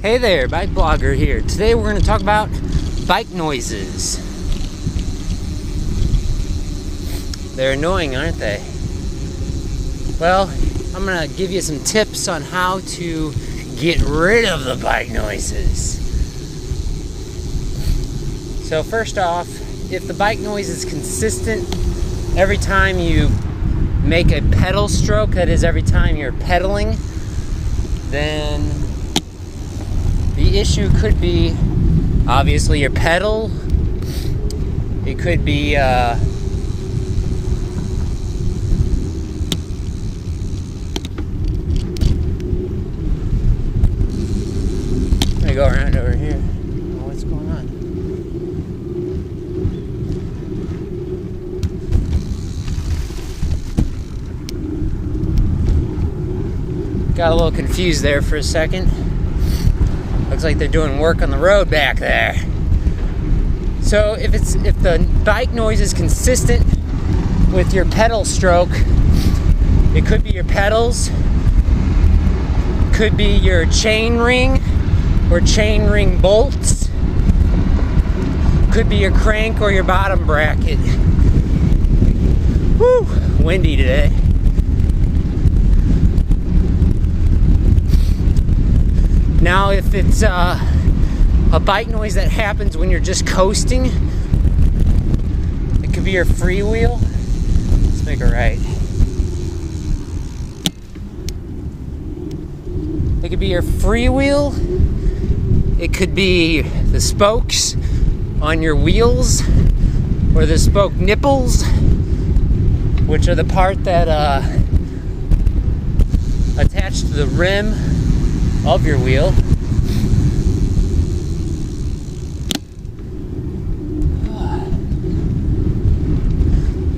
Hey there, BikeBlogger here. Today we're going to talk about bike noises. They're annoying, aren't they? Well, I'm going to give you some tips on how to get rid of the bike noises. So first off, if the bike noise is consistent every time you make a pedal stroke, that is every time you're pedaling, then the issue could be obviously your pedal. It could be let me go around over here. Oh, what's going on? Got a little confused there for a second. Looks like they're doing work on the road back there. So if the bike noise is consistent with your pedal stroke, it could be your pedals, could be your chainring or chainring bolts, could be your crank or your bottom bracket. Woo, windy today. Now, if it's a bike noise that happens when you're just coasting, it could be your freewheel. Let's make a right. It could be your freewheel. It could be the spokes on your wheels, or the spoke nipples, which are the part that attach to the rim of your wheel.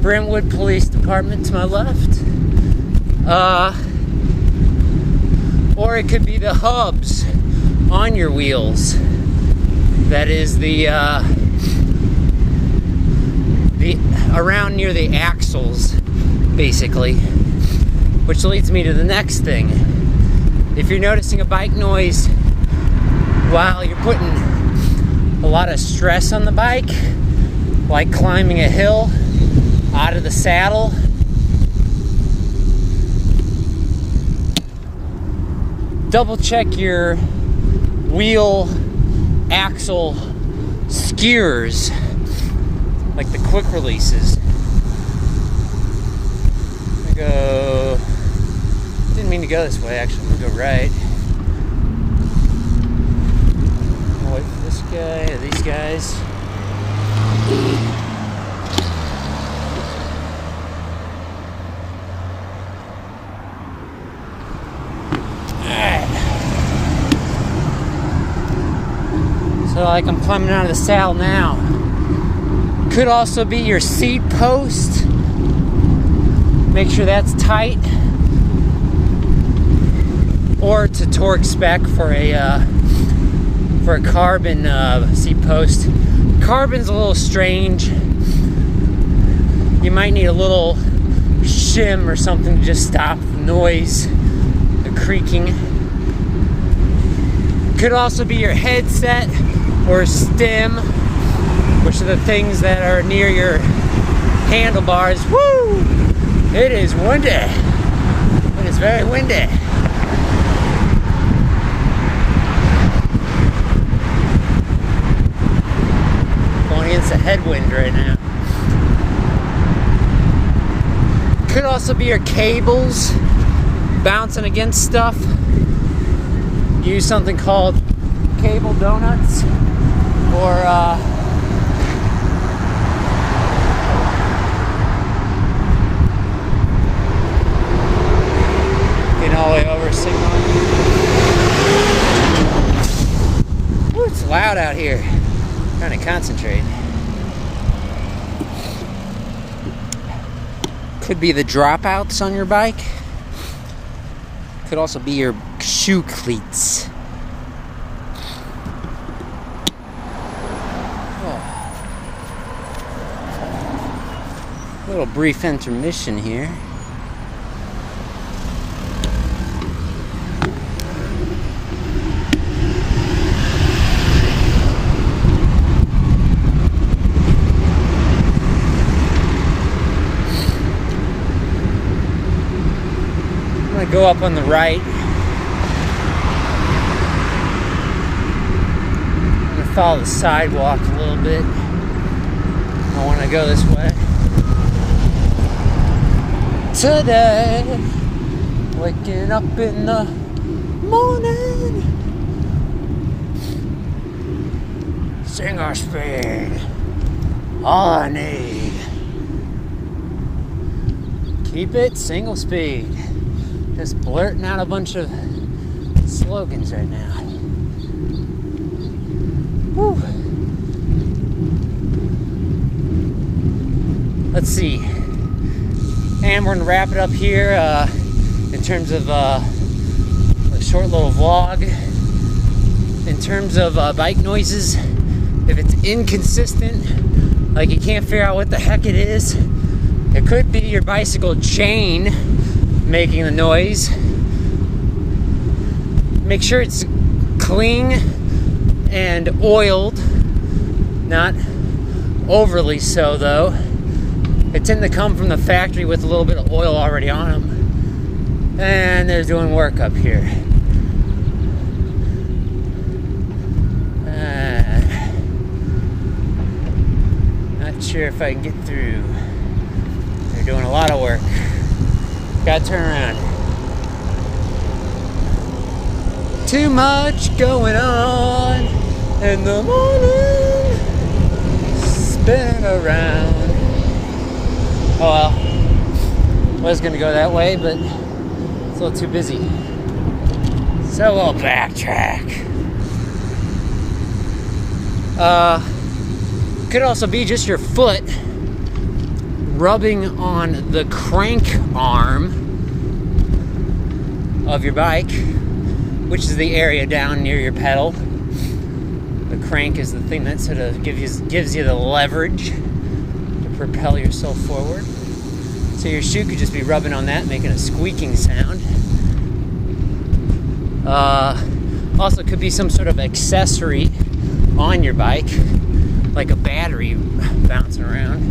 Brentwood Police Department to my left. Or it could be the hubs on your wheels. That is the around near the axles, basically. Which leads me to the next thing. If you're noticing a bike noise while you're putting a lot of stress on the bike, like climbing a hill out of the saddle, double check your wheel axle skewers, like the quick releases. Didn't mean to go this way, actually. I'm gonna go right. I'll wait for this guy or these guys. Alright. So, like, I'm climbing out of the saddle now. Could also be your seat post. Make sure that's tight. Or to torque spec for a carbon seat post. Carbon's a little strange. You might need a little shim or something to just stop the noise, the creaking. Could also be your headset or stem, which are the things that are near your handlebars. Woo! It is windy. It is very windy. Against a headwind right now. Could also be your cables bouncing against stuff. Use something called cable donuts, or getting all the way over signaling. Ooh, it's loud out here. Trying to concentrate. Could be the dropouts on your bike. Could also be your shoe cleats. Oh. Little brief intermission here. go up on the right. I'm gonna follow the sidewalk a little bit. I want to go this way. Today, waking up in the morning, single speed, all I need. Keep it single speed. Just blurting out a bunch of slogans right now. Whew. Let's see. And we're gonna wrap it up here in terms of a short little vlog. In terms of bike noises, if it's inconsistent, like you can't figure out what the heck it is, it could be your bicycle chain making the noise. Make sure it's clean and oiled, not overly so though. They tend to come from the factory with a little bit of oil already on them. And they're doing work up here. Not sure if I can get through. They're doing a lot of work. Gotta turn around. Too much going on in the morning. Spin around. Oh well, was gonna go that way, but it's a little too busy. So we'll backtrack. Could also be just your foot rubbing on the crank arm of your bike, which is the area down near your pedal. The crank is the thing that sort of gives you the leverage propel yourself forward. So your shoe could just be rubbing on that, making a squeaking sound. Also could be some sort of accessory on your bike, like a battery bouncing around.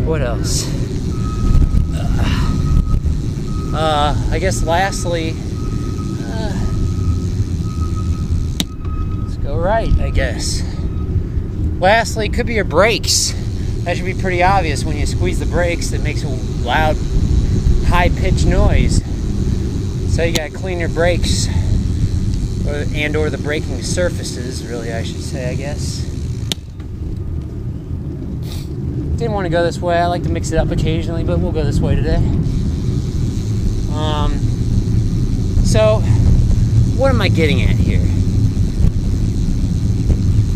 What else? I guess lastly, let's go right, I guess. Lastly, could be your brakes. That should be pretty obvious. When you squeeze the brakes, it makes a loud, high-pitched noise. So you gotta clean your brakes, or the braking surfaces, really, I should say, I guess. Didn't want to go this way. I like to mix it up occasionally, but we'll go this way today. So, what am I getting at here?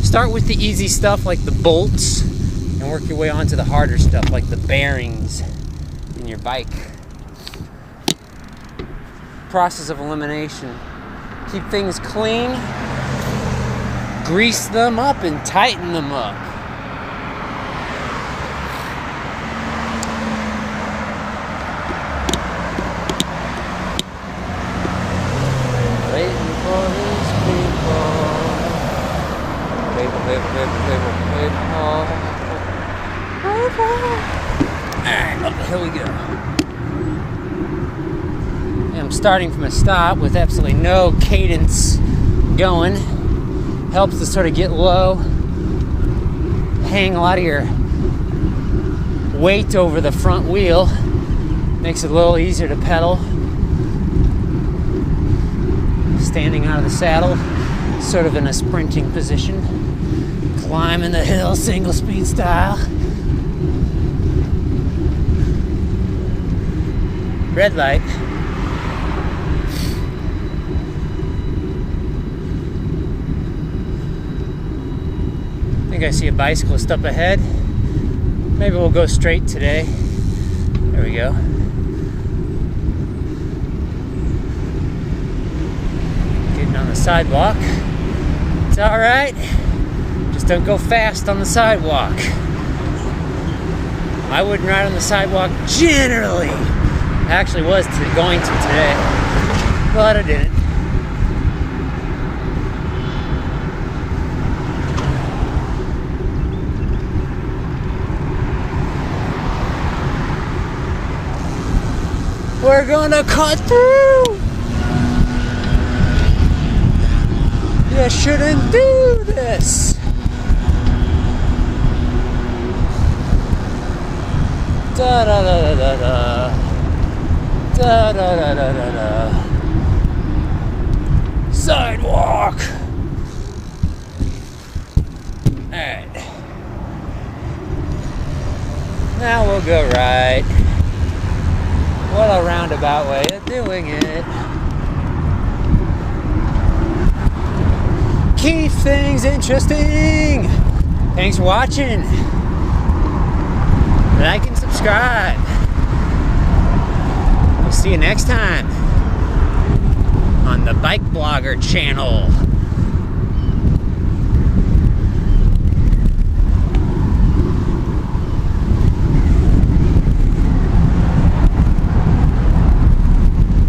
Start with the easy stuff like the bolts and work your way on to the harder stuff like the bearings in your bike. Process of elimination. Keep things clean, grease them up and tighten them up. Waiting for these people. Alright, here we go. I'm starting from a stop with absolutely no cadence going. Helps to sort of get low. Hang a lot of your weight over the front wheel. Makes it a little easier to pedal. Standing out of the saddle, sort of in a sprinting position. Climbing the hill, single speed style. Red light. I think I see a bicyclist up ahead. Maybe we'll go straight today. There we go. Getting on the sidewalk. It's alright. Just don't go fast on the sidewalk. I wouldn't ride on the sidewalk generally. I actually was going to today, but I didn't. We're gonna cut through. You shouldn't do this. Da da da da da da da da da da da. Sidewalk. Alright. Now we'll go right. What a roundabout way of doing it. Keep things interesting. Thanks for watching. Like and subscribe. We'll see you next time on the BikeBlogger channel.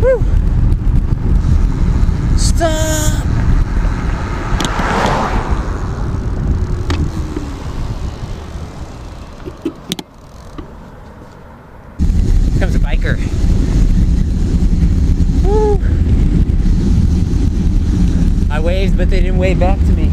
Woo. Stop. Here comes a biker. Woo. I waved, but they didn't wave back to me.